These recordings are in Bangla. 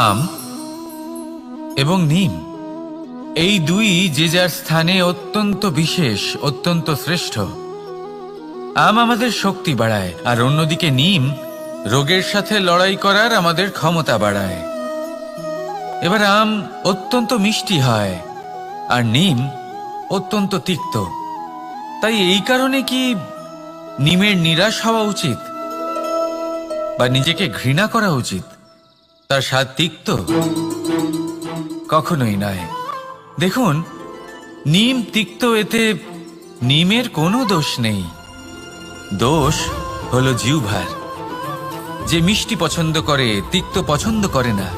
আম এবং নিম, এই দুই যে যার স্থানে অত্যন্ত বিশেষ, অত্যন্ত শ্রেষ্ঠ। আম আমাদের শক্তি বাড়ায়, আর অন্যদিকে নিম রোগের সাথে লড়াই করার আমাদের ক্ষমতা বাড়ায়। এবার আম অত্যন্ত মিষ্টি হয় আর নিম অত্যন্ত তিক্ত। তাই এই কারণে কি নিমের নিরাশ হওয়া উচিত বা নিজেকে ঘৃণা করা উচিত? তার স্বাদ তিক্ত? কখনোই নয়। দেখুন, নিম তিক্ত, এতে নিমের কোনো দোষ নেই। দোষ হলো জিহ্বার, যে মিষ্টি পছন্দ করে, তিক্ত পছন্দ করে না।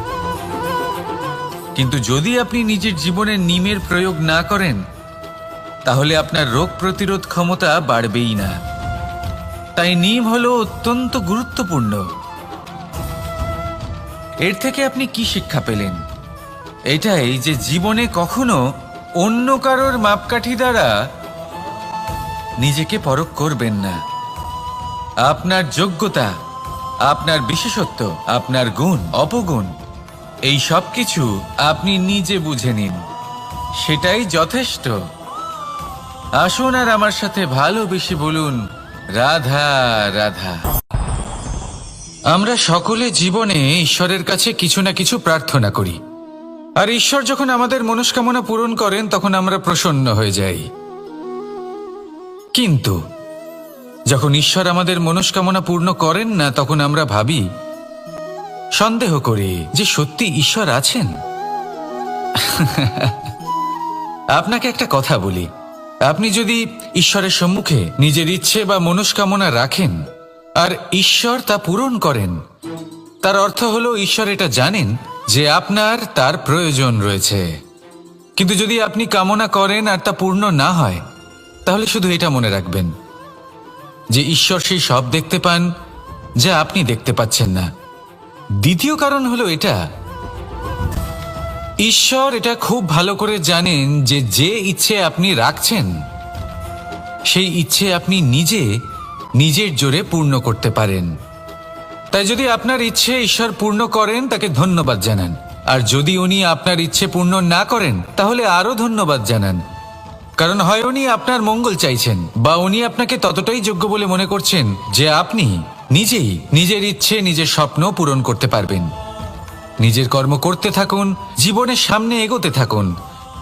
কিন্তু যদি আপনি নিজের জীবনে নিমের প্রয়োগ না করেন, তাহলে আপনার রোগ প্রতিরোধ ক্ষমতা বাড়বেই না। তাই নিম হলো অত্যন্ত গুরুত্বপূর্ণ। এর থেকে আপনি কি শিক্ষা পেলেন? এটাই যে জীবনে কখনো অন্য কারোর মাপকাঠি দ্বারা নিজেকে পরখ করবেন না। আপনার যোগ্যতা, আপনার বিশেষত্ব, আপনার গুণ, অপগুণ, এই সব কিছু আপনি নিজে বুঝে নিন, সেটাই যথেষ্ট। আসুন আর আমার সাথে ভালোবেসে বলুন, রাধা রাধা। আমরা সকলে জীবনে ঈশ্বরের কাছে কিছু না কিছু প্রার্থনা করি, আর ঈশ্বর যখন আমাদের মনস্কামনা পূরণ করেন তখন আমরা প্রসন্ন হয়ে যাই। কিন্তু যখন ঈশ্বর আমাদের মনস্কামনা পূর্ণ করেন না, তখন আমরা ভাবি, সন্দেহ করি যে সত্যি ঈশ্বর আছেন। আপনাকে একটা কথা বলি, আপনি যদি ঈশ্বরের সম্মুখে নিজের ইচ্ছে বা মনস্কামনা রাখেন আর ঈশ্বর তা পূরণ করেন, তার অর্থ হলো ঈশ্বর এটা জানেন যে আপনার তার প্রয়োজন রয়েছে। কিন্তু যদি আপনি কামনা করেন আর তা পূর্ণ না হয়, তাহলে শুধু এটা মনে রাখবেন যে ঈশ্বর সেই সব দেখতে পান যা আপনি দেখতে পাচ্ছেন না। দ্বিতীয় কারণ হলো এটা, ঈশ্বর এটা খুব ভালো করে জানেন যে যে ইচ্ছে আপনি রাখছেন, সেই ইচ্ছে আপনি নিজে নিজের জোরে পূর্ণ করতে পারেন। তাই যদি আপনার ইচ্ছে ঈশ্বর পূর্ণ করেন, তাকে ধন্যবাদ জানান। আর যদি উনি আপনার ইচ্ছে পূর্ণ না করেন, তাহলে আরো ধন্যবাদ জানান। কারণ হয় উনি আপনার মঙ্গল চাইছেন, বা উনি আপনাকে ততটাই যোগ্য বলে মনে করছেন যে আপনি নিজেই নিজের ইচ্ছে, নিজের স্বপ্ন পূরণ করতে পারবেন। নিজের কর্ম করতে থাকুন, জীবনের সামনে এগোতে থাকুন,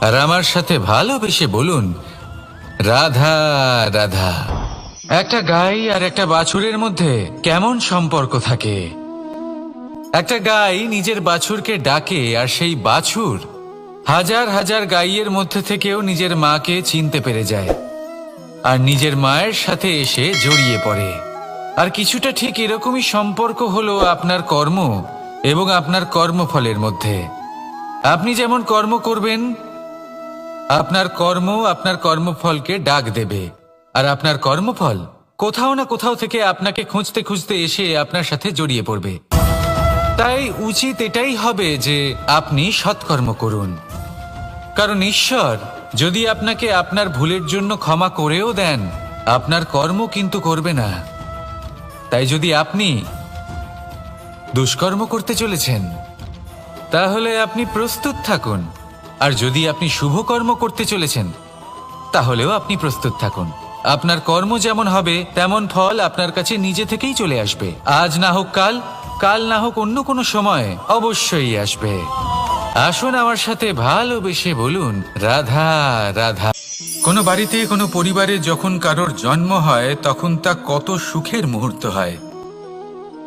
আর আমার সাথে ভালোবেসে বলুন, রাধা রাধা। একটা গাই আর একটা বাছুরের মধ্যে কেমন সম্পর্ক থাকে? একটা গাই নিজের বাছুরকে ডাকে, আর সেই বাছুর হাজার হাজার গাইয়ের মধ্যে থেকেও নিজের মাকে চিনতে পেরে যায় আর নিজের মায়ের সাথে এসে জড়িয়ে পড়ে। আর কিছুটা ঠিক এরকমই সম্পর্ক হলো আপনার কর্ম এবং আপনার কর্মফলের মধ্যে। আপনি যেমন কর্ম করবেন, আপনার কর্ম আপনার কর্মফলকে ডাক দেবে, আর আপনার কর্মফল কোথাও না কোথাও থেকে আপনাকে খুঁজতে খুঁজতে এসে আপনার সাথে জড়িয়ে পড়বে। তাই উচিত এটাই হবে যে আপনি সৎকর্ম করুন, কারণ ঈশ্বর যদি আপনাকে আপনার ভুলের জন্য ক্ষমা করেও দেন, আপনার কর্ম কিন্তু করবে না। তাই যদি আপনি দুষ্কর্ম করতে চলেছেন, তাহলে আপনি প্রস্তুত থাকুন, আর যদি আপনি শুভ কর্ম করতে চলেছেন, তাহলেও আপনি প্রস্তুত থাকুন। আপনার কর্ম যেমন হবে তেমন ফল আপনার কাছে নিজে থেকেই চলে আসবে। আজ না হোক কাল, কাল না হোক অন্য কোনো সময়, অবশ্যই আসবে। আসুন আমার সাথে ভালোবেসে বলুন, রাধা রাধা। কোনো বাড়িতে, কোনো পরিবারে যখন কারোর জন্ম হয়, তখন তা কত সুখের মুহূর্ত হয়।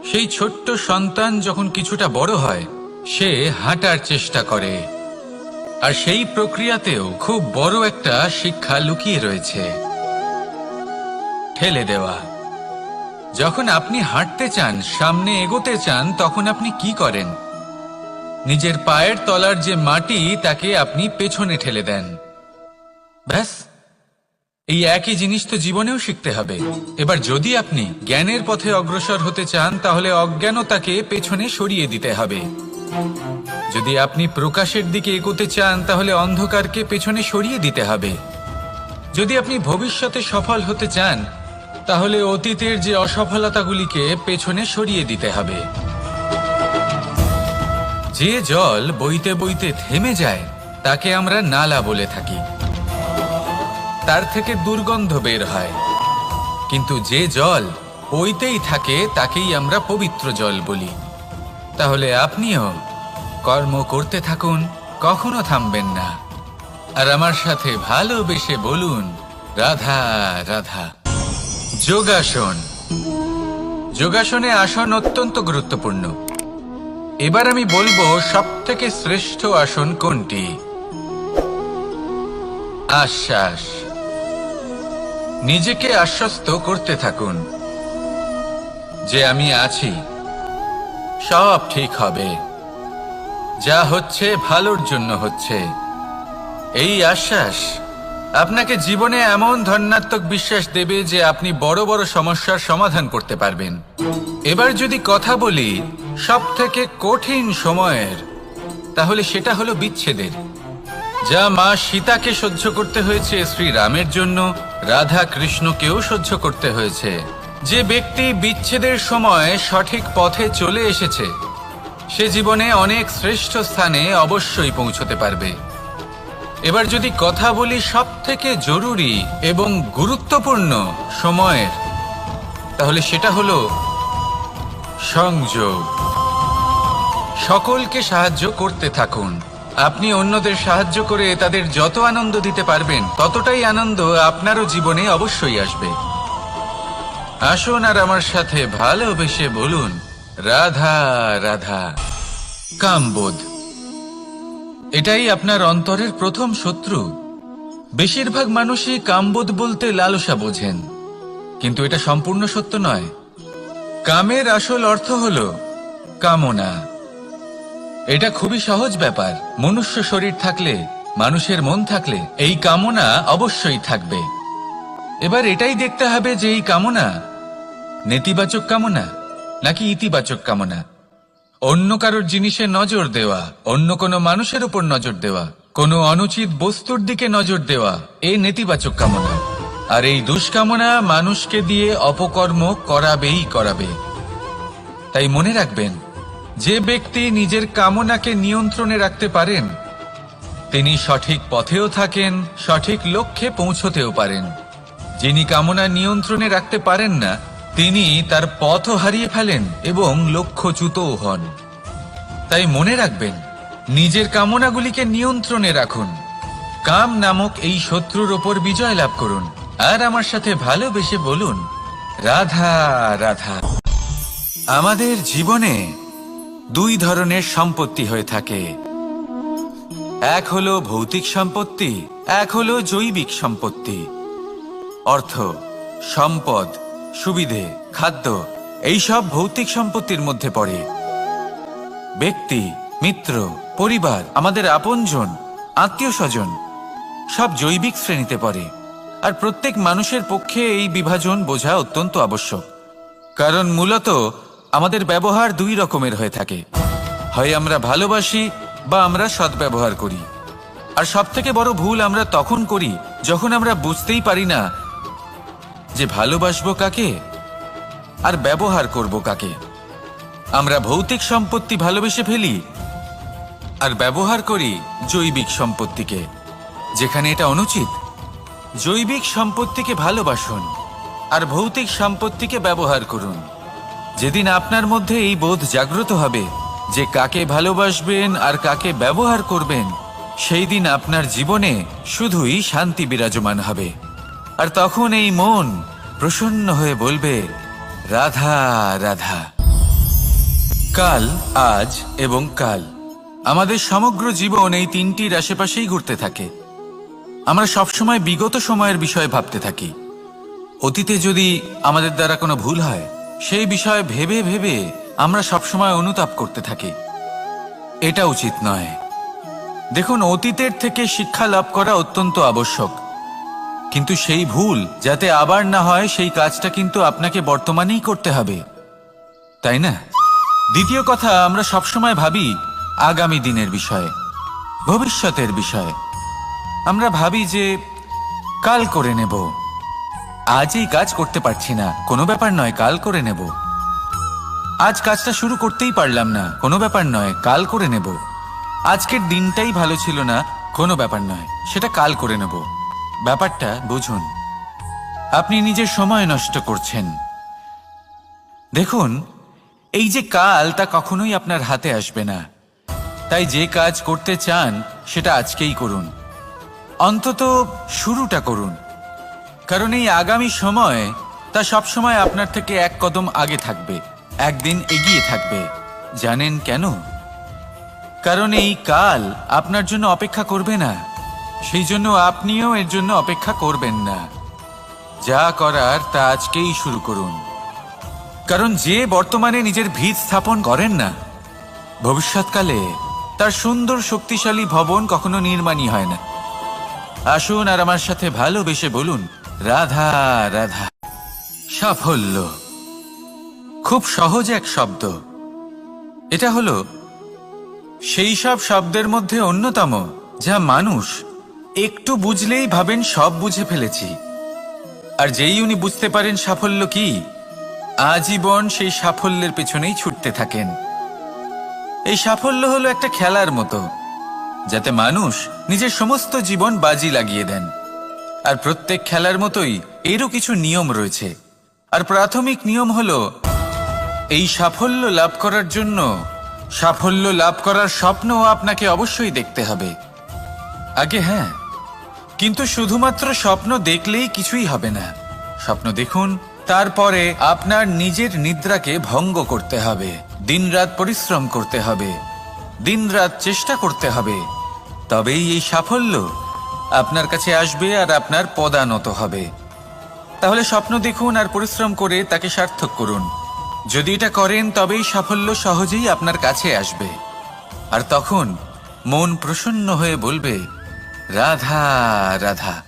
সেই ছোট্ট সন্তান যখন কিছুটা বড় হয়, সে হাঁটার চেষ্টা করে, আর সেই প্রক্রিয়াতেও খুব বড় একটা শিক্ষা লুকিয়ে রয়েছে, ঠেলে দেওয়া। যখন আপনি হাঁটতে চান, সামনে এগোতে চান, তখন আপনি কি করেন? নিজের পায়ের তলার যে মাটি, তাকে আপনি পেছনে ঠেলে দেন। ব্যাস, এই একই জিনিস তো জীবনেও শিখতে হবে। এবার যদি আপনি জ্ঞানের পথে অগ্রসর হতে চান, তাহলে অজ্ঞানতাকে পেছনে সরিয়ে দিতে হবে। যদি আপনি প্রকাশের দিকে এগোতে চান, তাহলে অন্ধকারকে পেছনে সরিয়ে দিতে হবে। যদি আপনি ভবিষ্যতে সফল হতে চান, তাহলে অতীতের যে অসফলতাগুলিকে পেছনে সরিয়ে দিতে হবে। যে জল বইতে বইতে থেমে যায় তাকে আমরা নালা বলে থাকি, তার থেকে দুর্গন্ধ বের হয়। কিন্তু যে জল বইতেই থাকে তাকেই আমরা পবিত্র জল বলি। তাহলে আপনিও কর্ম করতে থাকুন, কখনো থামবেন না। আর আমার সাথে ভালোবেসে বলুন, রাধা রাধা। যোগাসন। যোগাসনে আসন অত্যন্ত গুরুত্বপূর্ণ। এবার আমি বলবো সবথেকে শ্রেষ্ঠ আসন কোনটি। আশ্বাস। নিজেকে আশ্বস্ত করতে থাকুন যে আমি আছি, সব ঠিক হবে, যা হচ্ছে ভালোর জন্য হচ্ছে। এই আশ্বাস আপনাকে জীবনে এমন ধনাত্মক বিশ্বাস দেবে যে আপনি বড় বড় সমস্যার সমাধান করতে পারবেন। এবার যদি কথা বলি সবথেকে কঠিন সময়ের, তাহলে সেটা হলো বিচ্ছেদের। যা মা সীতাকে সহ্য করতে হয়েছে শ্রী রামের জন্য, রাধা কৃষ্ণকেও সহ্য করতে হয়েছে। যে ব্যক্তি বিচ্ছেদের সময় সঠিক পথে চলে এসেছে সে জীবনে অনেক শ্রেষ্ঠ স্থানে অবশ্যই পৌঁছতে পারবে। এবার যদি কথা বলি সবথেকে জরুরি এবং গুরুত্বপূর্ণ সময়ের, তাহলে সেটা হলো সংযোগ। সকলকে সাহায্য করতে থাকুন। আপনি অন্যদের সাহায্য করে তাদের যত আনন্দ দিতে পারবেন ততটাই আনন্দ আপনারও জীবনে অবশ্যই আসবে। আসুন আর আমার সাথে ভালোবেসে বলুন, রাধা রাধা। কামবোধ, এটাই আপনার অন্তরের প্রথম শত্রু। বেশিরভাগ মানুষই কামবোধ বলতে লালসা বোঝেন, কিন্তু এটা সম্পূর্ণ সত্য নয়। কামের আসল অর্থ হলো কামনা। এটা খুবই সহজ ব্যাপার। মনুষ্য শরীর থাকলে, মানুষের মন থাকলে এই কামনা অবশ্যই থাকবে। এবার এটাই দেখতে হবে যে এই কামনা নেতিবাচক কামনা নাকি ইতিবাচক কামনা। অন্য কারোর জিনিসে নজর দেওয়া, অন্য কোনো মানুষের উপর নজর দেওয়া, কোনো অনুচিত বস্তুর দিকে নজর দেওয়া, এই নেতিবাচক কামনা। আর এই দুষ্কামনা মানুষকে দিয়ে অপকর্ম করাবেই করাবে। তাই মনে রাখবেন, যে ব্যক্তি নিজের কামনাকে নিয়ন্ত্রণে রাখতে পারেন তিনি সঠিক পথেও থাকেন, সঠিক লক্ষ্যে পৌঁছতেও পারেন। যিনি কামনা নিয়ন্ত্রণে রাখতে পারেন না তিনি তার পথও হারিয়ে ফেলেন এবং লক্ষ্যচ্যুতও হন। তাই মনে রাখবেন, নিজের কামনাগুলিকে নিয়ন্ত্রণে রাখুন। কাম নামক এই শত্রুর ওপর বিজয় লাভ করুন। আর আমার সাথে ভালোবেসে বলুন, রাধা রাধা। আমাদের জীবনে দুই ধরনের সম্পত্তি হয়ে থাকে। এক হলো ভৌতিক সম্পত্তি, এক হলো জৈবিক সম্পত্তি। অর্থ, সম্পদ, সুবিধে, খাদ্য, এইসব ভৌতিক সম্পত্তির মধ্যে পড়ে। ব্যক্তি, মিত্র, পরিবার, আমাদের আপনজন, আত্মীয় স্বজন সব জৈবিক শ্রেণীতে পড়ে। আর প্রত্যেক মানুষের পক্ষে এই বিভাজন বোঝা অত্যন্ত আবশ্যক। কারণ মূলত আমাদের ব্যবহার দুই রকমের হয়ে থাকে। হয় আমরা ভালোবাসি বা আমরা সদ্ব্যবহার করি। আর সবথেকে বড় ভুল আমরা তখন করি যখন আমরা বুঝতেই পারি না যে ভালোবাসবো কাকে আর ব্যবহার করব কাকে। আমরা ভৌতিক সম্পত্তি ভালোবেসে ফেলি আর ব্যবহার করি জৈবিক সম্পত্তিকে, যেখানে এটা অনুচিত। জৈবিক সম্পত্তিকে ভালোবাসুন আর ভৌতিক সম্পত্তিকে ব্যবহার করুন। যেদিন আপনার মধ্যে এই বোধ জাগ্রত হবে যে কাকে ভালোবাসবেন আর কাকে ব্যবহার করবেন, সেই দিন আপনার জীবনে শুধুই শান্তি বিরাজমান হবে। আর তখন এই মন প্রসন্ন হয়ে বলবে, রাধা রাধা। কাল, আজ এবং কাল, আমাদের সমগ্র জীবন এই তিনটির আশেপাশেই ঘুরতে থাকে। আমরা সবসময় বিগত সময়ের বিষয়ে ভাবতে থাকি। অতীতে যদি আমাদের দ্বারা কোনো ভুল হয় সেই বিষয়ে ভেবে ভেবে আমরা সবসময় অনুতাপ করতে থাকি। এটা উচিত নয়। দেখুন, অতীতের থেকে শিক্ষা লাভ করা অত্যন্ত আবশ্যক, কিন্তু সেই ভুল যাতে আবার না হয় সেই কাজটা কিন্তু আপনাকে বর্তমানেই করতে হবে, তাই না? দ্বিতীয় কথা, আমরা সবসময় ভাবি আগামী দিনের বিষয়ে, ভবিষ্যতের বিষয়ে। আমরা ভাবি যে কাল করে নেব, আজ এই কাজ করতে পারছি না, কোনো ব্যাপার নয়, কাল করে নেব। আজ কাজটা শুরু করতেই পারলাম না, কোনো ব্যাপার নয়, কাল করে নেব। আজকের দিনটাই ভালো ছিল না, কোনো ব্যাপার নয়, সেটা কাল করে নেব। ব্যাপারটা বুঝুন, আপনি নিজের সময় নষ্ট করছেন। দেখুন, এই যে কাল, তা কখনোই আপনার হাতে আসবে না। তাই যে কাজ করতে চান সেটা আজকেই করুন, অন্তত শুরুটা করুন। কারণ এই আগামী সময় তা সবসময় আপনার থেকে এক কদম আগে থাকবে, একদিন এগিয়ে থাকবে। জানেন কেন? কারণ এই কাল আপনার জন্য অপেক্ষা করবে না, সেই জন্য আপনিও এর জন্য অপেক্ষা করবেন না। যা করার তা আজকেই শুরু করুন। কারণ যে বর্তমানে নিজের ভিত স্থাপন করেন না, ভবিষ্যৎকালে তার সুন্দর শক্তিশালী ভবন কখনো নির্মাণই হয় না। আসুন আর আমার সাথে ভালোবেসে বলুন, রাধা রাধা। সাফল্য খুব সহজ এক শব্দ। এটা হলো সেই সব শব্দের মধ্যে অন্যতম যা মানুষ একটু বুঝলেই ভাবেন সব বুঝে ফেলেছি। আর যেই উনি বুঝতে পারেন সাফল্য কি, আজীবন সেই সাফল্যের পেছনেই ছুটতে থাকেন। এই সাফল্য হলো একটা খেলার মতো, যাতে মানুষ নিজের সমস্ত জীবন বাজি লাগিয়ে দেন। আর প্রত্যেক খেলার মতোই এরও কিছু নিয়ম রয়েছে। আর প্রাথমিক নিয়ম হলো, এই সাফল্য লাভ করার জন্য সাফল্য লাভ করার স্বপ্ন আপনাকে অবশ্যই দেখতে হবে আগে। হ্যাঁ, কিন্তু শুধুমাত্র স্বপ্ন দেখলেই কিছুই হবে না। স্বপ্ন দেখুন, তারপরে আপনার নিজের নিদ্রাকে ভঙ্গ করতে হবে, দিনরাত পরিশ্রম করতে হবে, দিনরাত চেষ্টা করতে হবে। তবেই এই সাফল্য আপনার কাছে আসবে আর আপনার পদানত হবে। তাহলে স্বপ্ন দেখুন আর পরিশ্রম করে তাকে সার্থক করুন। যদি এটা করেন তবেই সাফল্য সহজেই আপনার কাছে আসবে। আর তখন মন প্রসন্ন হয়ে বলবে, রাধা রাধা।